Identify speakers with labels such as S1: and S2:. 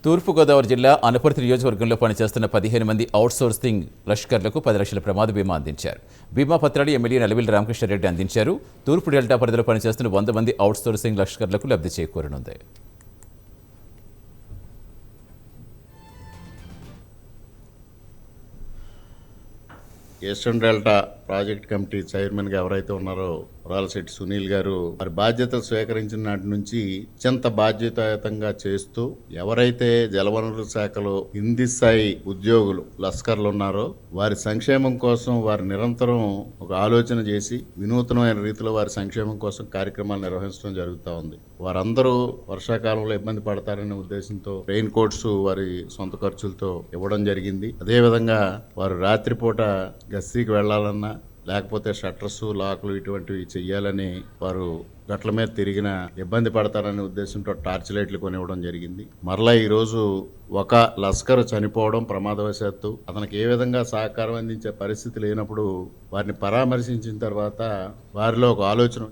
S1: తూర్పుగోదావరి జిల్లా అనపర్తి నియోజకవర్గంలో పనిచేస్తున్న 15 మంది అవుట్సోర్సింగ్ లష్కర్లకు 10 లక్షల ప్రమాద బీమా అందించారు. బీమా పత్రాలు ఎమ్మెల్యే నలివిల రామకృష్ణారెడ్డి అందించారు. తూర్పు డెల్టా పరిధిలో పనిచేస్తున్న 100 మంది అవుట్సోర్సింగ్ లష్కర్లకు లబ్ధి చేకూరనుంది.
S2: ఈస్టర్న్ డెల్టా ప్రాజెక్ట్ కమిటీ చైర్మన్గా ఎవరైతే ఉన్నారో రాలశెట్టి సునీల్ గారు వారి బాధ్యతలు స్వీకరించిన నాటి నుంచి అత్యంత బాధ్యతాయుతంగా చేస్తూ ఎవరైతే జలవనరుల శాఖలో కింది స్థాయి ఉద్యోగులు లస్కర్లు ఉన్నారో వారి సంక్షేమం కోసం వారు నిరంతరం ఒక ఆలోచన చేసి వినూత్నమైన రీతిలో వారి సంక్షేమం కోసం కార్యక్రమాలు నిర్వహించడం జరుగుతూ ఉంది. వారందరూ వర్షాకాలంలో ఇబ్బంది పడతారనే ఉద్దేశంతో రెయిన్ కోట్స్ వారి సొంత ఖర్చులతో ఇవ్వడం జరిగింది. అదేవిధంగా వారు రాత్రిపూట గస్తీకి వెళ్లాలన్నా లేకపోతే షట్టర్స్ లాకులు ఇటువంటివి చెయ్యాలని వారు గట్ల మీద తిరిగిన ఇబ్బంది పడతారనే ఉద్దేశంతో టార్చ్ లైట్లు కొనివ్వడం జరిగింది. మరలా ఈరోజు ఒక లస్కర్ చనిపోవడం ప్రమాదవశాత్తు అతనికి ఏ విధంగా సహకారం అందించే పరిస్థితి లేనప్పుడు వారిని పరామర్శించిన తర్వాత వారిలో ఒక ఆలోచన